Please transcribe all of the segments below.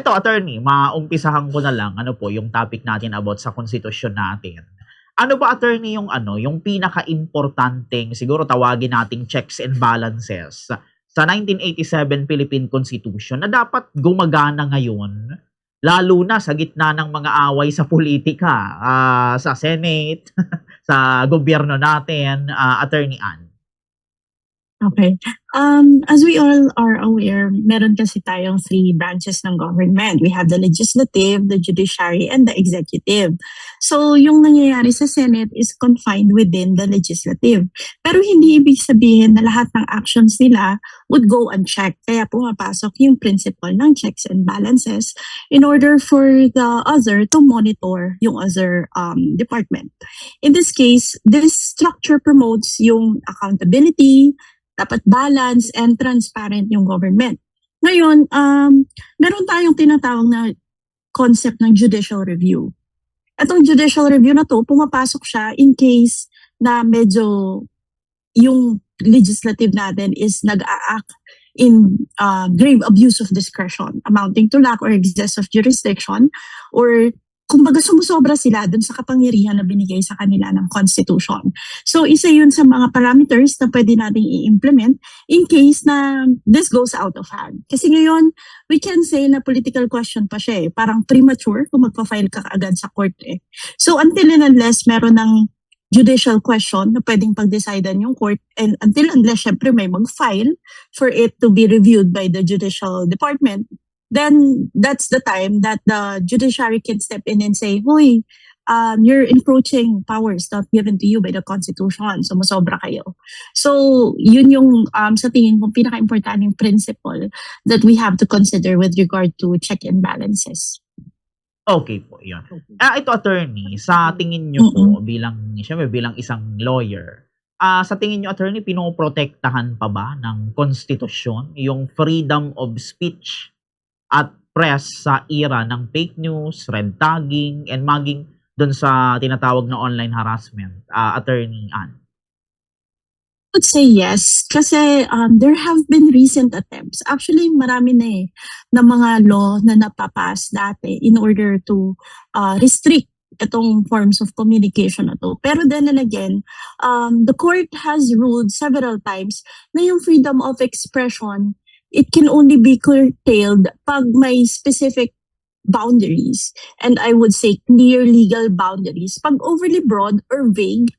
Eto attorney, maumpisahan ko na lang ano po yung topic natin about sa konstitusyon natin. Ano ba attorney yung pinakaimportanteng siguro tawagin nating checks and balances sa 1987 Philippine Constitution na dapat gumagana ngayon, lalo na sa gitna ng mga away sa politika, sa Senate, sa gobyerno natin, Attorney Ann? Okay. As we all are aware, meron kasi tayong three branches ng government. We have the legislative, the judiciary, and the executive. So, yung nangyayari sa Senate is confined within the legislative. Pero hindi ibig sabihin na lahat ng actions nila would go unchecked. Kaya pumapasok yung principle ng checks and balances in order for the other to monitor yung other department. In this case, this structure promotes yung accountability, dapat balance and transparent yung government. Ngayon, meron tayong tinatawag na concept ng judicial review. Itong judicial review na to, pumapasok siya in case na medyo yung legislative natin is nag-a-act in grave abuse of discretion, amounting to lack or excess of jurisdiction, or kumbaga sumusobra sila dun sa kapangyarihan na binigay sa kanila ng Constitution. So isa yun sa mga parameters na pwede nating i-implement in case na this goes out of hand. Kasi ngayon, we can say na political question pa siya eh. Parang premature kung magpa-file ka agad sa court eh. So until and unless meron ng judicial question na pwedeng pag-decidean yung court, and until unless syempre may mag-file for it to be reviewed by the judicial department, then that's the time that the judiciary can step in and say, "Hoy, you're encroaching powers not given to you by the Constitution. So, masobra kayo." So, yun yung sa tingin kong pinaka-importanting principle that we have to consider with regard to check and balances. Okay po, yun. Ito attorney, sa tingin nyo po bilang isang lawyer, sa tingin nyo attorney, pinoprotektahan pa ba ng konstitusyon yung freedom of speech at press sa era ng fake news, red tagging, and maging dun sa tinatawag na online harassment, Attorney Ann? I would say yes, kasi there have been recent attempts. Actually, marami na eh, na mga law na napapas dati in order to restrict itong forms of communication na to. Pero then and again, the court has ruled several times na yung freedom of expression, it can only be curtailed pag may specific boundaries. And I would say clear legal boundaries. Pag overly broad or vague,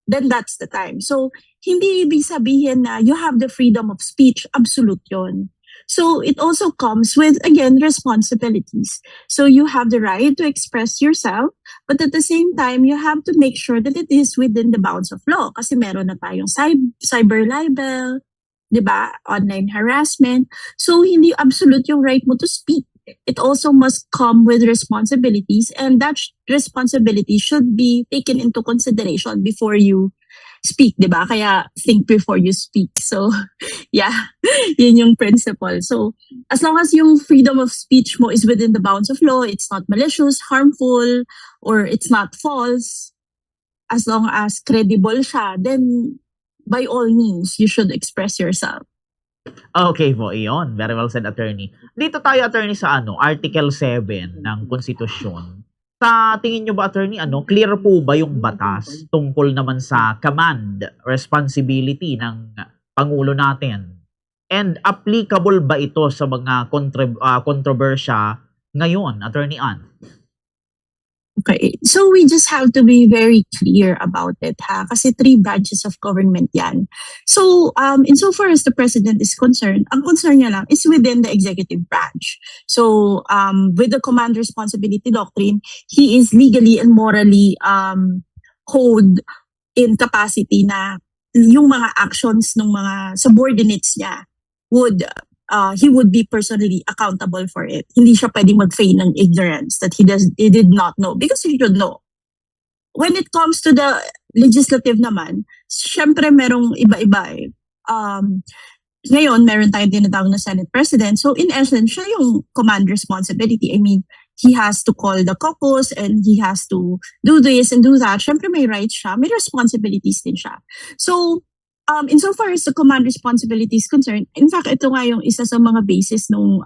then that's the time. So, hindi ibig sabihin na you have the freedom of speech, absolute yun. So, it also comes with, again, responsibilities. So, you have the right to express yourself, but at the same time, you have to make sure that it is within the bounds of law. Kasi meron na tayong cyber libel, di ba? Online harassment. So, hindi absolute yung right mo to speak. It also must come with responsibilities, and that responsibility should be taken into consideration before you speak, di ba? Kaya think before you speak. So, yeah, yun yung principle. So, as long as yung freedom of speech mo is within the bounds of law, it's not malicious, harmful, or it's not false, as long as credible siya, then by all means, you should express yourself. Okay po, iyon. Very well said, attorney. Dito tayo, attorney, sa Article 7 ng Konstitusyon. Sa tingin nyo ba, attorney, clear po ba yung batas tungkol naman sa command, responsibility ng Pangulo natin? And applicable ba ito sa mga kontrobersya ngayon, Attorney Ann? Okay, so we just have to be very clear about it, ha? Kasi three branches of government yan. So, insofar as the president is concerned, ang concern niya lang is within the executive branch. So, with the command responsibility doctrine, he is legally and morally hold in capacity na yung mga actions ng mga subordinates niya would he would be personally accountable for it. Hindi siya pwedeng mag-feign ng ignorance that he did not know, because he should know. When it comes to the legislative naman, syempre merong iba-iba eh. Ngayon, meron tayong tinatawag na Senate President. So in essence, siya yung command responsibility. I mean, he has to call the caucus and he has to do this and do that. Syempre may rights siya, may responsibilities din siya. So, insofar as the command responsibility is concerned, in fact, ito nga yung isa sa mga basis nung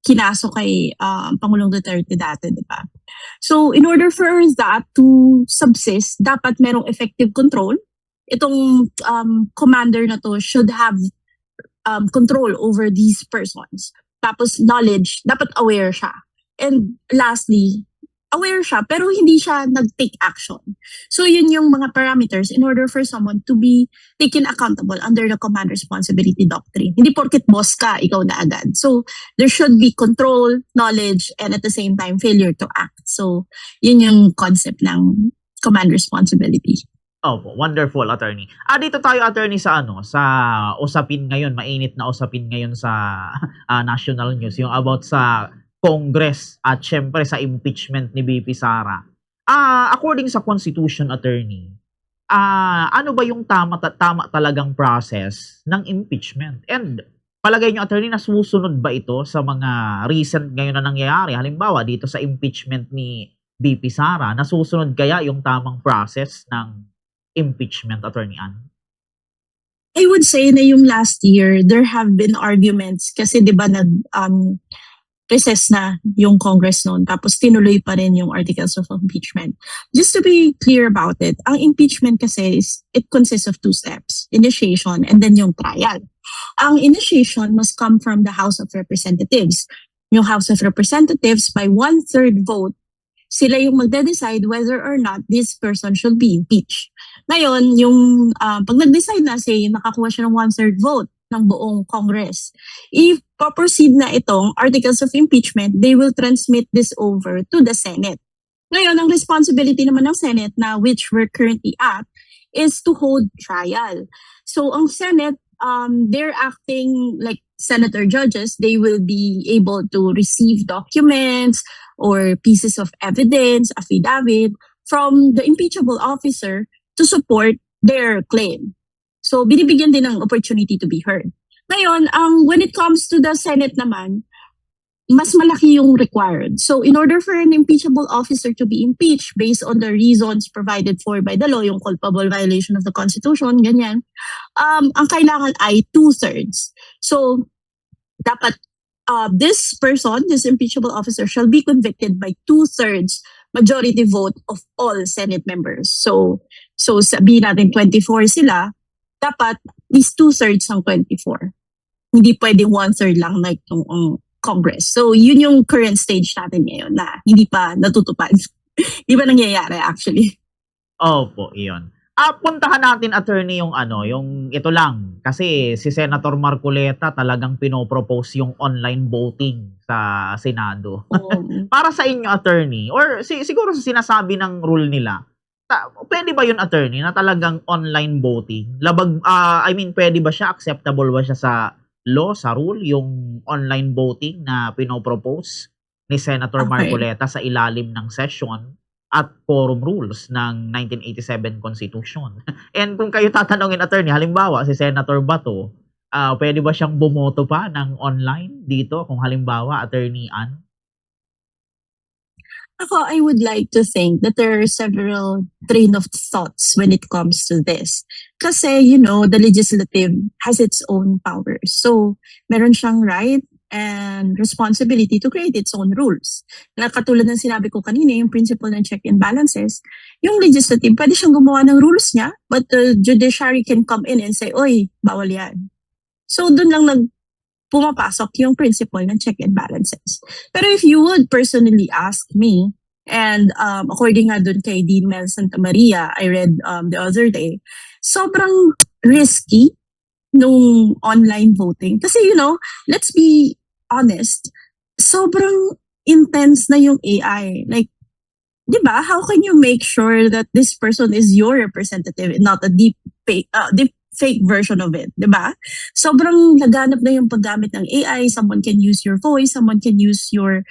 kinaso kay Pangulong Duterte dati, di ba? So, in order for that to subsist, dapat merong effective control. Itong commander na to should have control over these persons. Tapos knowledge, dapat aware siya. And lastly, aware siya pero hindi siya nag-take action. So yun yung mga parameters in order for someone to be taken accountable under the command responsibility doctrine. Hindi porket boss ka, ikaw na agad. So there should be control, knowledge, and at the same time, failure to act. So yun yung concept ng command responsibility. Opo, wonderful, attorney. Dito tayo, attorney, sa sa usapin ngayon, mainit na usapin ngayon sa national news, yung about sa Congress at syempre sa impeachment ni VP Sara. According sa Constitution, attorney, ano ba yung tama talagang process ng impeachment? And palagay nyo, attorney, nasusunod ba ito sa mga recent ngayon na nangyayari? Halimbawa, dito sa impeachment ni VP Sara, nasusunod kaya yung tamang process ng impeachment, attorney Ann? I would say na yung last year, there have been arguments kasi di ba recess na yung Congress noon tapos tinuloy pa rin yung articles of impeachment. Just to be clear about it, ang impeachment kasi it consists of two steps, initiation and then yung trial. Ang initiation must come from the House of Representatives. Yung House of Representatives by 1/3 vote, sila yung magde-decide whether or not this person should be impeached. Ngayon, yung pag nag-decide na, say, nakakuha siya ng 1/3 vote ng buong Congress. If proceed na itong articles of impeachment, they will transmit this over to the Senate. Ngayon, ang responsibility naman ng Senate na which we're currently at is to hold trial. So, ang Senate, they're acting like senator judges. They will be able to receive documents or pieces of evidence, affidavit, from the impeachable officer to support their claim. So, binibigyan din ng opportunity to be heard. Ngayon, when it comes to the Senate naman, mas malaki yung required. So, in order for an impeachable officer to be impeached based on the reasons provided for by the law, yung culpable violation of the Constitution, ganyan, ang kailangan ay 2/3. So, dapat this person, this impeachable officer, shall be convicted by 2/3 majority vote of all Senate members. So sabihin natin 24 sila, dapat at least 2/3 ng 24. Hindi pwedeng 1/3 lang like yung Congress. So yun yung current stage natin ngayon na hindi pa natutupad. Hindi pa nangyayari actually. Opo, iyon. Puntahan natin, attorney, yung yung ito lang. Kasi si Senator Marcoleta talagang pinopropose yung online voting sa Senado. Para sa inyo, attorney, or siguro sa sinasabi ng rule nila, pwede ba yun, attorney, na talagang online voting? Pwede ba siya, acceptable ba siya sa law, sa rule, yung online voting na pinopropose ni Senator Marcoleta sa ilalim ng session at quorum rules ng 1987 Constitution? And kung kayo tatanungin, attorney, halimbawa si Senator Bato, pwede ba siyang bumoto pa ng online dito kung halimbawa, attorney Ann? Ako, I would like to think that there are several train of thoughts when it comes to this. Kasi, the legislative has its own powers. So, meron siyang right and responsibility to create its own rules. Na katulad ng sinabi ko kanina, yung principle ng check and balances, yung legislative, pwede siyang gumawa ng rules niya, but the judiciary can come in and say, oy, bawal yan. So, dun lang pumapasok yung principle ng check and balances. Pero if you would personally ask me, and according nga dun kay Dean Mel Santa Maria, I read the other day, sobrang risky nung online voting. Kasi, let's be honest, sobrang intense na yung AI. Like, di ba, how can you make sure that this person is your representative and not a deep fake version of it, di ba? Sobrang laganap na yung paggamit ng AI. Someone can use your voice, someone can use your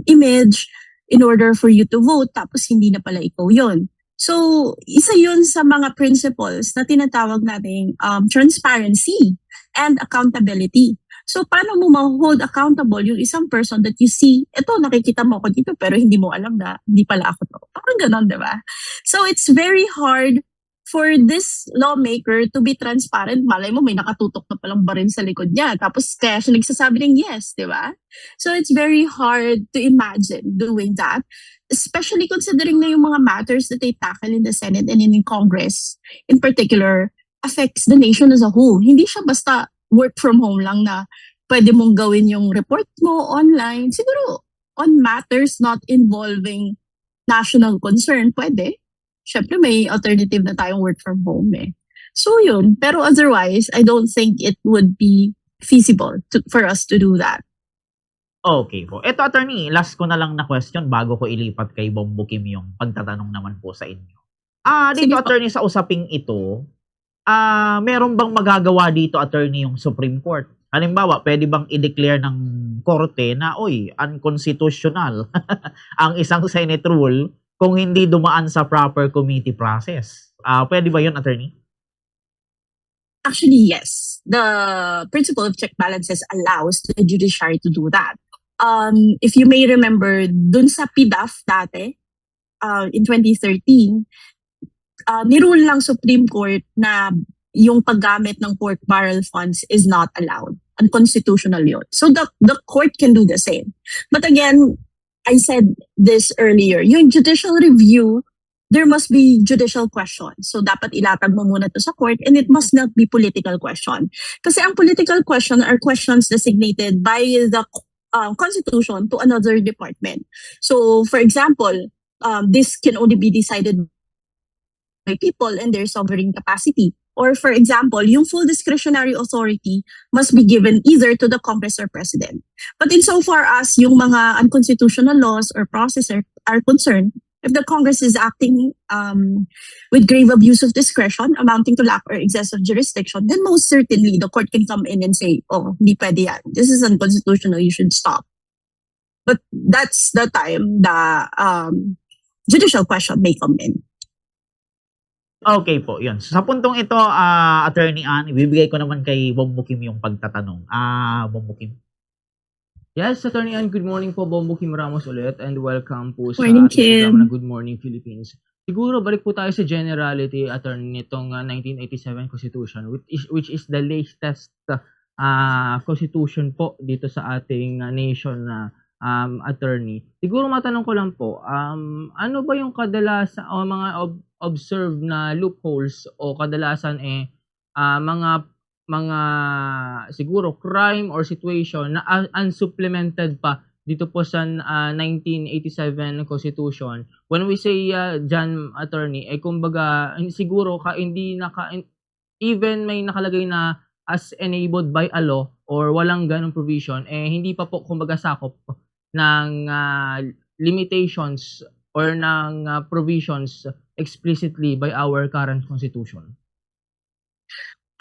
image in order for you to vote, tapos hindi na pala ikaw yun. So, isa yun sa mga principles na tinatawag nating transparency and accountability. So, paano mo ma-hold accountable yung isang person that you see, eto, nakikita mo ako dito, pero hindi mo alam na hindi pala ako to. Parang ganon, di ba? So, it's very hard for this lawmaker to be transparent, malay mo may nakatutok na palang baril sa likod niya. Tapos kaya siya nagsasabi ng yes, di ba? So it's very hard to imagine doing that, especially considering na yung mga matters that they tackle in the Senate and in Congress, in particular, affects the nation as a whole. Hindi siya basta work from home lang na pwede mong gawin yung report mo online. Siguro, on matters not involving national concern, pwede. Syempre, may alternative na tayong work from home eh. So yun. Pero otherwise, I don't think it would be feasible for us to do that. Okay po. Eto, attorney, last ko na lang na question bago ko ilipat kay Bombo Kim yung pagtatanong naman po sa inyo. Sige Dito, po. attorney, sa usaping ito, meron bang magagawa dito, attorney, yung Supreme Court? Halimbawa, pwede bang i-declare ng korte na, unconstitutional ang isang Senate rule kung hindi dumaan sa proper committee process? Pwede ba yun, attorney? Actually, yes. The principle of check balances allows the judiciary to do that. If you may remember, dun sa PDAF dati, in 2013, nirule lang Supreme Court na yung paggamit ng pork barrel funds is not allowed. Unconstitutional yun. So the court can do the same. But again, I said this earlier, yung judicial review, there must be judicial questions. So dapat ilatag mo muna to sa court and it must not be political question. Kasi ang political question are questions designated by the Constitution to another department. So for example, this can only be decided by people and their sovereign capacity. Or for example, yung full discretionary authority must be given either to the Congress or President. But insofar as yung mga unconstitutional laws or processes are concerned, if the Congress is acting with grave abuse of discretion amounting to lack or excess of jurisdiction, then most certainly the court can come in and say, oh, hindi pwede yan. This is unconstitutional, you should stop. But that's the time the judicial question may come in. Okay po, yun. Sa puntong ito, Attorney Ann, ibibigay ko naman kay Bombo Kim yung pagtatanong. Bombo Kim. Yes, Attorney Ann, good morning po. Bombo Kim Ramos ulit and welcome po sa Morning, ating Kim. programa na Good Morning Philippines. Siguro balik po tayo sa generality, Attorney, nitong 1987 Constitution, which is the latest constitution po dito sa ating nation na attorney. Siguro matanong ko lang po, ano ba yung kadalasan o mga observed na loopholes o kadalasan mga siguro crime or situation na unsupplemented pa dito po sa 1987 Constitution. When we say John Attorney, kumbaga siguro hindi even may nakalagay na as enabled by a law or walang ganong provision, hindi pa po kumbaga sakop ng limitations or ng provisions explicitly by our current constitution.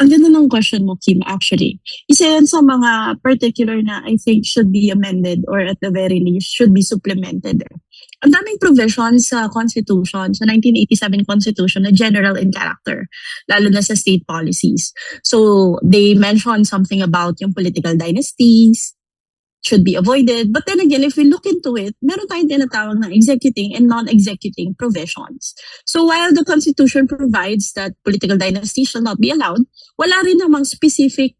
Ang ganda ng question mo, Kim, actually. Isa yan sa mga particular na I think should be amended or at the very least should be supplemented. Ang daming provisions sa Constitution, sa 1987 Constitution na general in character, lalo na sa state policies. So they mention something about yung political dynasties, should be avoided. But then again, if we look into it, meron tayong tinatawag na executing and non-executing provisions. So while the Constitution provides that political dynasty shall not be allowed, wala rin namang specific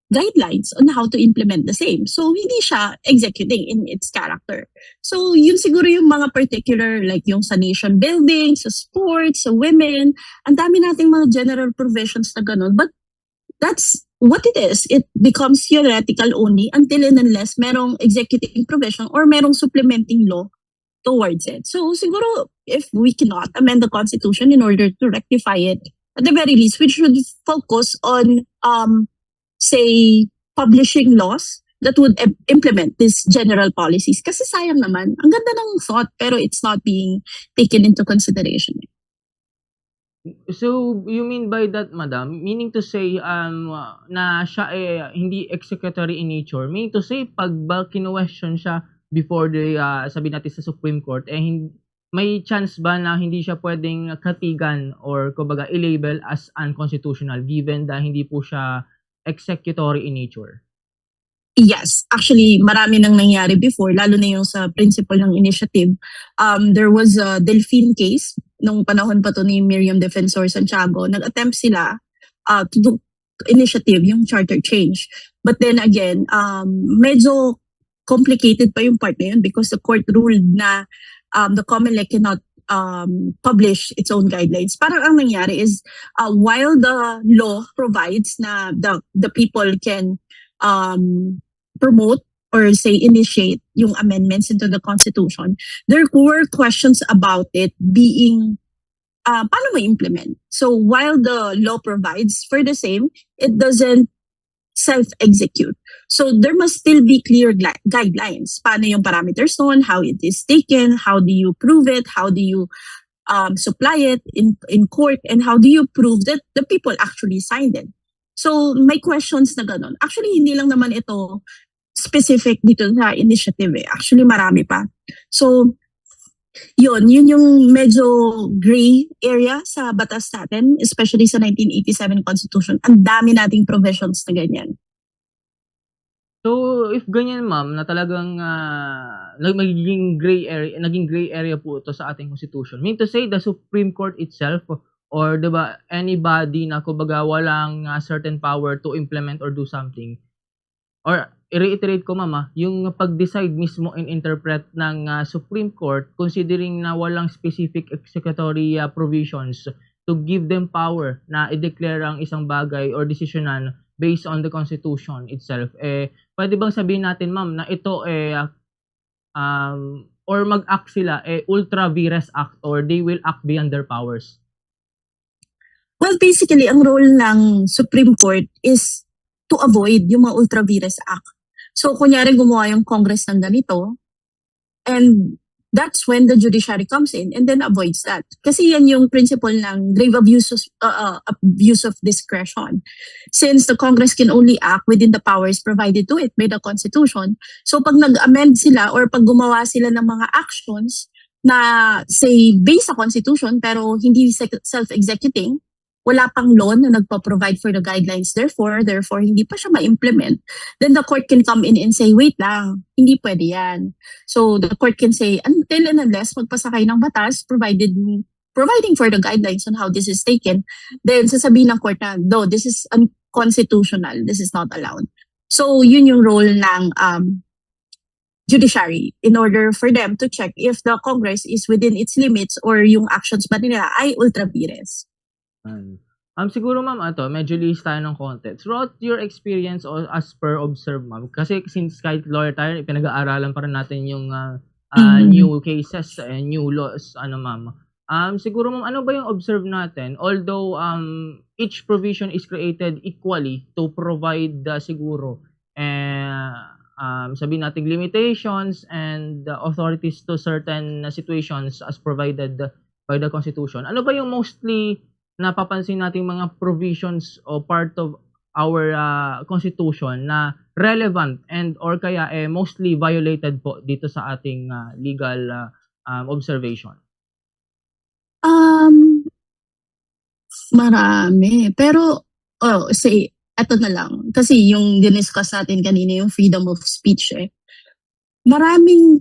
guidelines on how to implement the same. So hindi siya executing in its character. So yun siguro yung mga particular like yung sa nation building, sa sports, sa women, ang dami nating mga general provisions na ganun. But that's what it is. It becomes theoretical only until and unless merong executing provision or merong supplementing law towards it. So siguro if we cannot amend the Constitution in order to rectify it, at the very least, we should focus on, say, publishing laws that would implement these general policies. Kasi sayang naman, ang ganda ng thought pero it's not being taken into consideration. So, you mean by that, madam, meaning to say na siya hindi executory in nature, meaning to say pag kino-question siya before the sabi natin sa Supreme Court, may chance ba na hindi siya pwedeng katigan or kumbaga i-label as unconstitutional given na hindi po siya executory in nature? Yes, actually marami nang nangyari before, lalo na yung sa principle ng initiative. There was a Delphine case nung panahon pa to ni Miriam Defensor Santiago, nag-attempt sila to do initiative, yung charter change. But then again, medyo complicated pa yung part na yun because the court ruled na the COMELEC cannot publish its own guidelines. Parang ang nangyari is while the law provides na the people can promote or say initiate yung amendments into the Constitution, there were questions about it being paano mo implement. So while the law provides for the same, it doesn't self-execute. So there must still be clear guidelines. Paano yung parameters nun, how it is taken, how do you prove it, how do you supply it in court, and how do you prove that the people actually signed it. So may questions na ganun. Actually, hindi lang naman ito specific dito sa initiative eh. Actually, marami pa. So, yun yung medyo gray area sa batas natin, especially sa 1987 Constitution. Ang dami nating provisions na ganyan. So, if ganyan ma'am, na talagang naging gray area po ito sa ating Constitution, mean to say the Supreme Court itself or diba anybody na kumbaga walang certain power to implement or do something, or i-reiterate ko mama, yung pag-decide mismo and interpret ng Supreme Court considering na walang specific executory provisions to give them power na i-declare ang isang bagay or desisyonan based on the Constitution itself, pwede bang sabihin natin ma'am na ito or mag-act sila ultra vires act or they will act beyond their powers? Well, basically, ang role ng Supreme Court is to avoid yung mga ultra vires act. So, kunyari gumawa yung Congress ng ganito, and that's when the judiciary comes in and then avoids that. Kasi yan yung principle ng grave abuse of discretion. Since the Congress can only act within the powers provided to it by the Constitution, so pag nag-amend sila or pag gumawa sila ng mga actions na say based sa Constitution pero hindi self-executing, wala pang law na nagpa-provide for the guidelines, therefore hindi pa siya ma-implement, then the court can come in and say, wait lang, hindi pwede yan. So the court can say, until and unless magpasakay ng batas, providing for the guidelines on how this is taken, then sasabihin ng court na, no, this is unconstitutional, this is not allowed. So yun yung role ng judiciary in order for them to check if the Congress is within its limits or yung actions ba nila ay ultra vires. Siguro ma'am medyo list tayo ng konti. Throughout your experience or as per observe ma'am, kasi since kahit lawyer tayo, pinag-aaralan pa rin natin yung new cases and new laws, ma'am. Siguro ma'am, ano ba yung observe natin? Although each provision is created equally to provide siguro sabihin natin limitations and authorities to certain situations as provided by the Constitution. Ano ba yung mostly napapansin nating mga provisions o part of our Constitution na relevant and or kaya mostly violated po dito sa ating legal observation? Marami. Pero, say, eto na lang. Kasi yung diniscuss natin kanina, yung freedom of speech Maraming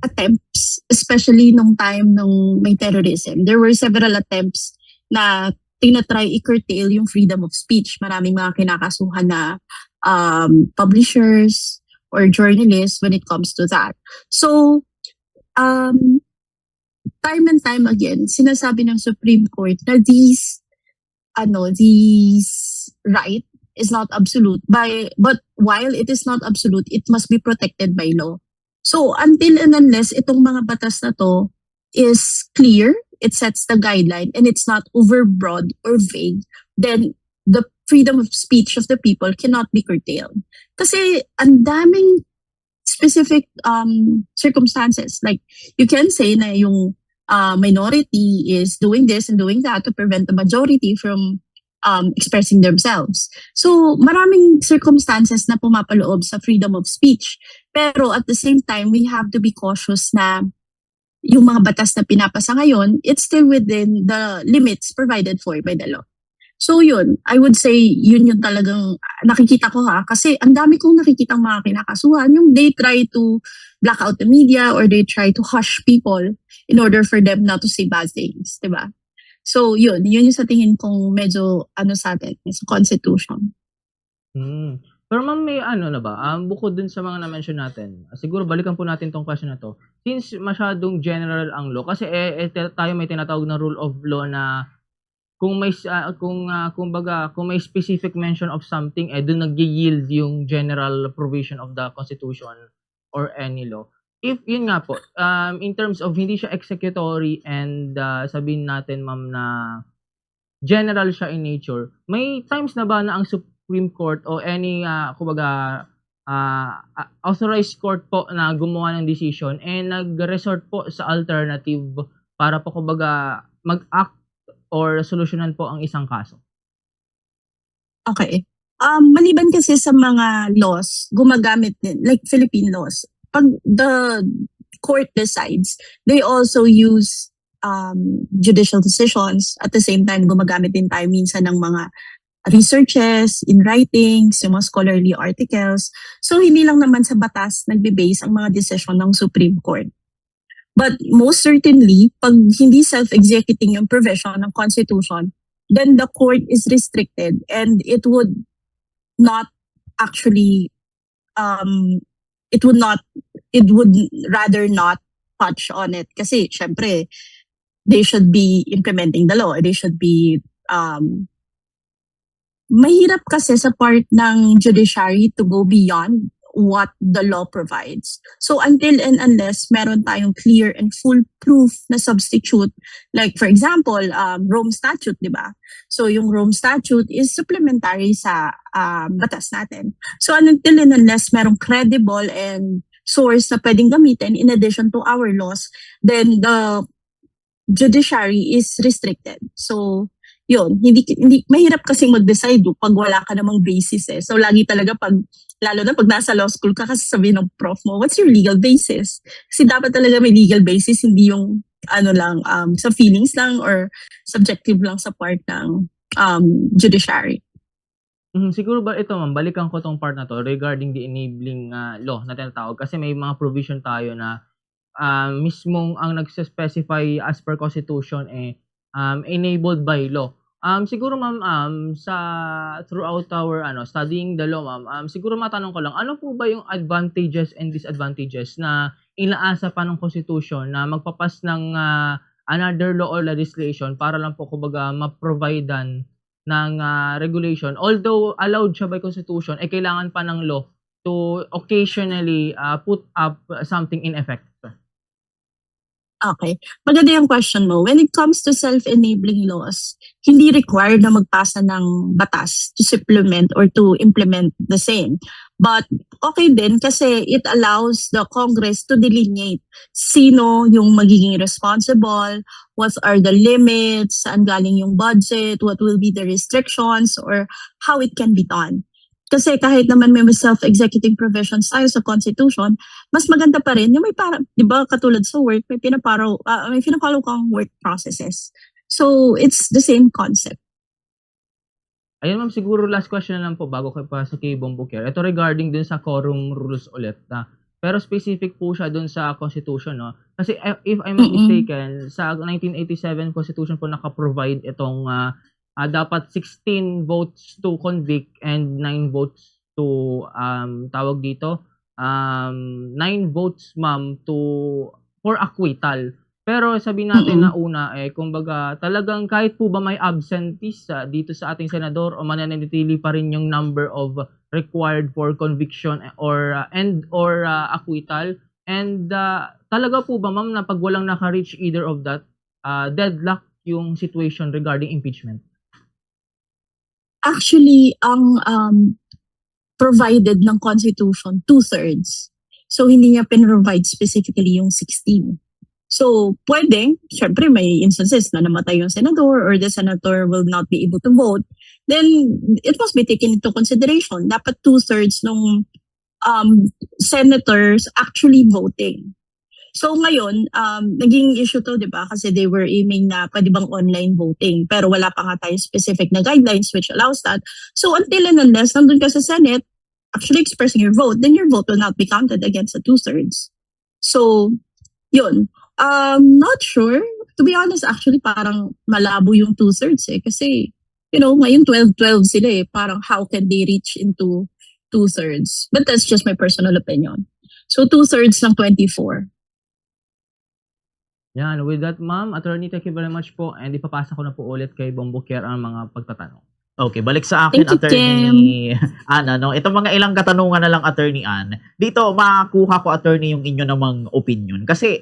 attempts, especially nung time nung may terrorism. There were several attempts na tinatry i-curtail yung freedom of speech. Maraming mga kinakasuhan na publishers or journalists when it comes to that. So, time and time again, sinasabi ng Supreme Court na these right is not absolute. But while it is not absolute, it must be protected by law. So, until and unless itong mga batas na to is clear, it sets the guideline, and it's not overbroad or vague, then the freedom of speech of the people cannot be curtailed. Kasi ang daming specific circumstances. Like, you can say na yung minority is doing this and doing that to prevent the majority from expressing themselves. So, maraming circumstances na pumapaloob sa freedom of speech. Pero at the same time, we have to be cautious na yung mga batas na pinapasa ngayon, it's still within the limits provided for by the law. So yun, I would say yun yung talagang nakikita ko kasi ang dami kong nakikitang mga kinakasuhan yung they try to black out the media or they try to hush people in order for them not to say bad things, di ba? So yun yung sa tingin kong medyo sa atin, sa constitution. Hmm. Pero ma'am may ano na ba, bukod dun sa mga na-mention natin, siguro balikan po natin 'tong question na 'to. Since masyadong general ang law kasi, tayo may tinatawag na rule of law na kung may kumbaga kung may specific mention of something, dun nagyi-yield yung general provision of the constitution or any law. If yun nga po, in terms of hindi siya executory and, sabihin natin ma'am na general siya in nature, may times na ba na ang Supreme Court o any, kumbaga, authorized court po na gumawa ng decision, nag-resort po sa alternative para po kumbaga mag-act or solusyonan po ang isang kaso? Okay. Maliban kasi sa mga laws, gumagamit din, like Philippine laws, pag the court decides, they also use judicial decisions. At the same time, gumagamit din tayo minsan ng mga researches, in writings, yung mga scholarly articles. So, hindi lang naman sa batas nagbe-base ang mga decision ng Supreme Court. But most certainly, pag hindi self-executing yung provision ng Constitution, then the court is restricted and it would not actually, it would rather not touch on it. Kasi, syempre, they should be implementing the law. They should be, mahirap kasi sa part ng judiciary to go beyond what the law provides. So until and unless meron tayong clear and full proof na substitute, like for example, Rome Statute, di ba? So yung Rome Statute is supplementary sa batas natin. So until and unless merong credible and source na pwedeng gamitin in addition to our laws, then the judiciary is restricted. So yun, hindi mahirap kasing mag-decide pag wala ka namang basis eh. So lagi talaga lalo na pag nasa law school ka kasi sabihin ng prof mo, what's your legal basis? Kasi dapat talaga may legal basis, hindi yung sa feelings lang or subjective lang sa part ng judiciary. Siguro ba ito ma'am, balikan ko tong part na to regarding the enabling law na tinatawag kasi may mga provision tayo na mismong ang nagse-specify as per constitution enabled by law. Siguro ma'am, sa throughout our studying the law ma'am, siguro matanong ko lang, ano po ba yung advantages and disadvantages na inaasa pa ng constitution na magpapas ng another law or legislation para lang po kumbaga ma-providean ng regulation. Although allowed siya by constitution, kailangan pa ng law to occasionally put up something in effect. Okay. Maganda yung question mo. When it comes to self-enabling laws, hindi required na magpasa ng batas to supplement or to implement the same. But okay din kasi it allows the Congress to delineate sino yung magiging responsible, what are the limits, saan galing yung budget, what will be the restrictions, or how it can be done. Kasi kahit naman may self-executing provisions tayo sa Constitution, mas maganda pa rin yung may di ba katulad sa work, may pinapollow kang work processes. So, it's the same concept. Ayun ma'am, siguro last question na lang po bago kayo pa sa kay Bomboker. Ito regarding dun sa quorum rules ulit. Pero specific po siya dun sa Constitution, no? Kasi if I'm not mistaken, sa 1987 Constitution po naka-provide itong dapat 16 votes to convict and 9 votes to tawag dito 9 votes ma'am for acquittal. Pero sabihin natin na una kumbaga talagang kahit po ba may absentees dito sa ating senador o mananatili pa rin yung number of required for conviction or acquittal and talaga po ba ma'am na pag walang naka-reach either of that deadlock yung situation regarding impeachment? Actually, ang provided ng Constitution, 2/3. So, hindi niya pin-provide specifically yung 16. So, pwedeng, syempre may instances na namatay yung senador or the senator will not be able to vote. Then, it must be taken into consideration. Dapat 2/3 ng senators actually voting. So ngayon, naging issue to, di ba? Kasi they were aiming na pwede bang online voting. Pero wala pa nga tayo specific na guidelines which allows that. So until and unless nandun ka sa Senate, actually expressing your vote, then your vote will not be counted against the 2/3. So, yun. Not sure. To be honest, actually parang malabo yung 2/3 eh. Kasi, ngayon 12-12 sila eh. Parang how can they reach into 2/3? But that's just my personal opinion. So 2/3 ng 24. Yan, with that, ma'am, attorney, thank you very much po. And ipapasa ko na po ulit kay Bombokier ang mga pagtatanong. Okay, balik sa akin, Thank you, Attorney Ann. Itong mga ilang katanungan na lang, Attorney Ann. Dito, makakuha ko, Attorney, yung inyo namang opinion. Kasi,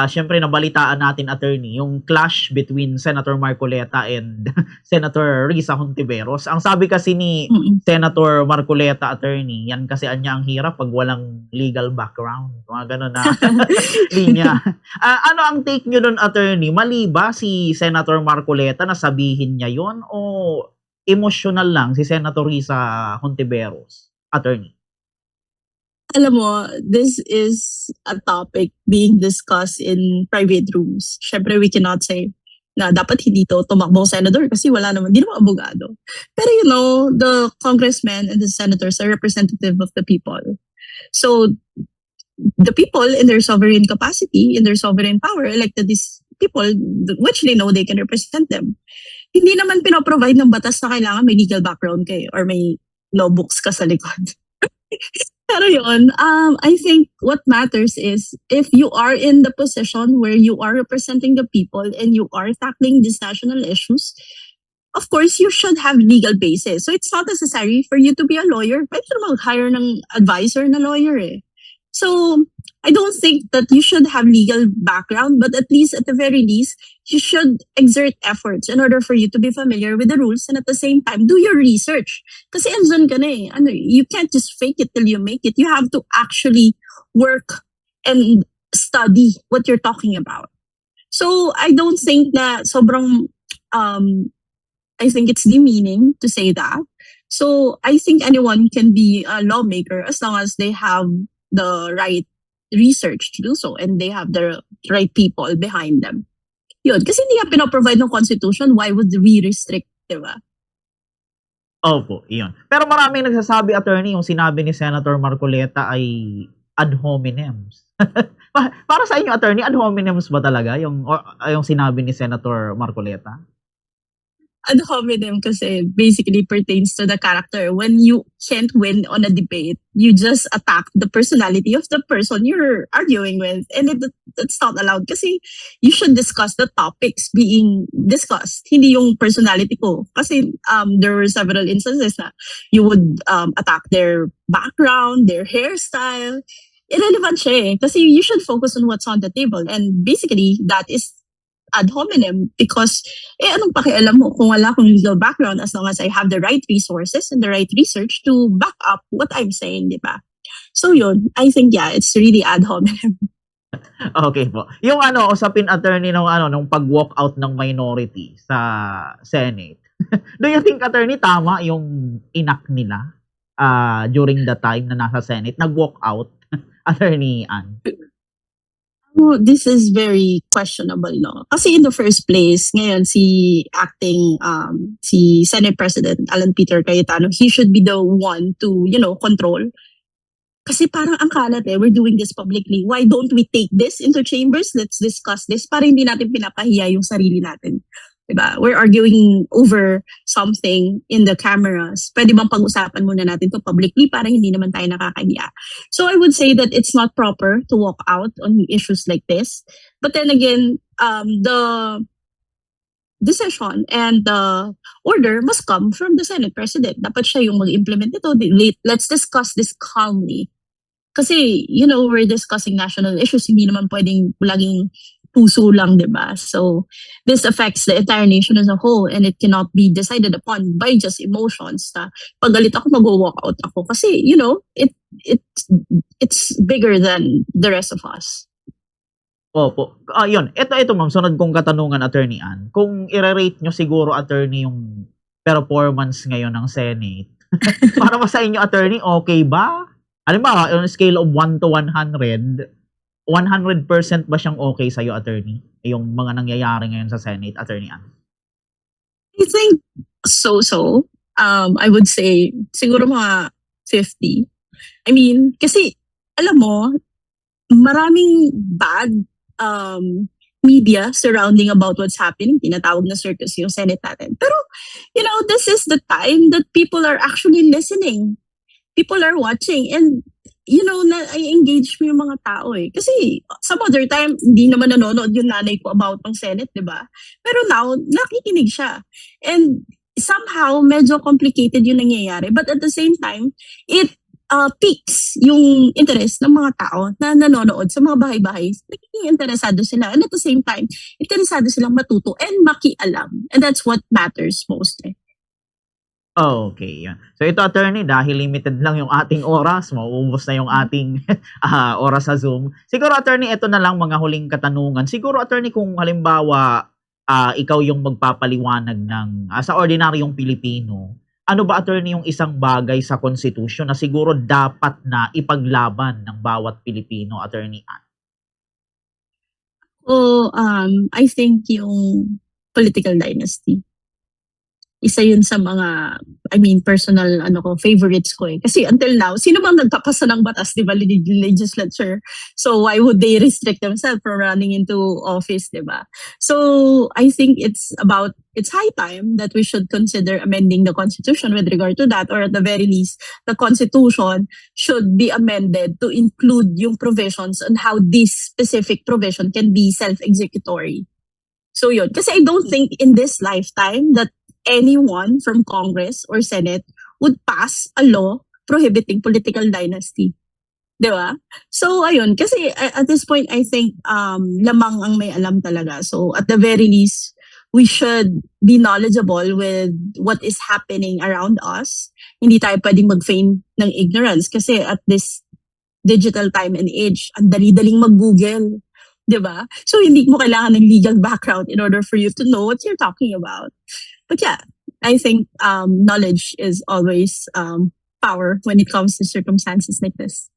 syempre, nabalitaan natin, Attorney, yung clash between Senator Marcoleta and Senator Risa Hontiveros. Ang sabi kasi ni Senator Marcoleta, Attorney, yan kasi ang hirap pag walang legal background. Mga ganun na linya. Ano ang take nyo nun, Attorney? Mali ba si Senator Marcoleta na sabihin niya yon o emotional lang si Senator Risa Hontiveros, Attorney? Alam mo, this is a topic being discussed in private rooms. Syempre, we cannot say na dapat hindi to tumakbong senador kasi wala naman, di naman abogado. Pero the congressmen and the senators are representative of the people. So, the people in their sovereign capacity, in their sovereign power, elected these people which they know they can represent them. Hindi naman pinoprovide ng batas na kailangan may legal background kayo or may law books ka sa likod. Pero yun, I think what matters is if you are in the position where you are representing the people and you are tackling these national issues, of course, you should have legal basis. So it's not necessary for you to be a lawyer. Pwede ka mag-hire ng advisor na lawyer eh. So I don't think that you should have legal background, but at the very least, you should exert efforts in order for you to be familiar with the rules and at the same time, do your research. Kasi andyan ka na eh. You can't just fake it till you make it. You have to actually work and study what you're talking about. So I don't think na sobrang, I think it's demeaning to say that. So I think anyone can be a lawmaker as long as they have the right research to do so and they have the right people behind them. Yun, kasi hindi nga pinoprovide ng Constitution, why would we restrict, diba? Opo, iyon. Pero maraming nagsasabi, Attorney, yung sinabi ni Senator Marcoleta ay ad hominems. Para sa inyo, Attorney, ad hominems ba talaga yung sinabi ni Senator Marcoleta? Ad hominem kasi basically pertains to the character. When you can't win on a debate, you just attack the personality of the person you're arguing with. And that's not allowed kasi you should discuss the topics being discussed, hindi yung personality ko. Kasi there were several instances na you would attack their background, their hairstyle. Irrelevant siya eh. Kasi you should focus on what's on the table. And basically, that is ad hominem because anong pakialam mo kung wala akong legal background as long as I have the right resources and the right research to back up what I'm saying, di ba? So yun, I think it's really ad hominem. Okay po. Yung usapin, Attorney, nung pag-walk out ng minority sa Senate. Do you think, Attorney, tama yung inak nila during the time na nasa Senate, nag-walk out, Attorney Ann? Oh, this is very questionable, no? Kasi in the first place, ngayon si Senate President Alan Peter Cayetano, he should be the one to, control. Kasi parang ang kalat we're doing this publicly. Why don't we take this into chambers? Let's discuss this para hindi natin pinapahiya yung sarili natin. Diba? We're arguing over something in the cameras. Pwede bang pag-usapan muna natin to publicly para hindi naman tayo nakakahiya? So I would say that it's not proper to walk out on issues like this. But then again, the decision and the order must come from the Senate President. Dapat siya yung mag-implement ito. Let's discuss this calmly. Kasi, we're discussing national issues. Hindi naman pwedeng laging puso lang, diba? So, this affects the entire nation as a whole and it cannot be decided upon by just emotions. Pag galit ako, mag-walk out ako. Kasi, it's bigger than the rest of us. Opo. Yun. Ito ma'am, sunod kong katanungan, Attorney Ann. Kung i-rate nyo siguro, Attorney, yung performance ngayon ng Senate, para ba sa inyo, Attorney, okay ba? Halimbawa, on a scale of 1 to 100, 100% ba siyang okay sa'yo, attorney? Yung mga nangyayari ngayon sa Senate, Attorney Ann? I think so. I would say siguro mga 50. I mean, kasi alam mo, maraming bad media surrounding about what's happening. Tinatawag na circus yung Senate natin. Pero, this is the time that people are actually listening. People are watching. And, na-engage mo yung mga tao eh. Kasi some other time, hindi naman nanonood yung nanay ko about ng Senate, di ba? Pero now, nakikinig siya. And somehow, medyo complicated yung nangyayari. But at the same time, it piques yung interest ng mga tao na nanonood sa mga bahay-bahay. Nagiging interesado sila. And at the same time, interesado silang matuto and makialam. And that's what matters most eh. Okay, yun. So ito, attorney, dahil limited lang yung ating oras, mauubos na yung ating oras sa Zoom. Siguro, attorney, ito na lang mga huling katanungan. Siguro, attorney, kung halimbawa ikaw yung magpapaliwanag ng sa ordinaryong Pilipino, ano ba, attorney, yung isang bagay sa konstitusyon na siguro dapat na ipaglaban ng bawat Pilipino, Attorney Ann? I think yung political dynasty. Isa yun sa mga, personal favorites ko eh. Kasi until now, sino bang nagpapasa ng batas, di ba, legislature? So why would they restrict themselves from running into office, di ba? So I think it's high time that we should consider amending the Constitution with regard to that, or at the very least, the Constitution should be amended to include yung provisions on how this specific provision can be self-executory. So yun. Kasi I don't think in this lifetime that anyone from Congress or Senate would pass a law prohibiting political dynasty. Di ba? So, ayun. Kasi at this point, I think lamang ang may alam talaga. So, at the very least, we should be knowledgeable with what is happening around us. Hindi tayo pwedeng mag-feign ng ignorance. Kasi at this digital time and age, ang dali-daling mag-Google. Di ba? So, hindi mo kailangan ng legal background in order for you to know what you're talking about. But yeah, I think knowledge is always power when it comes to circumstances like this.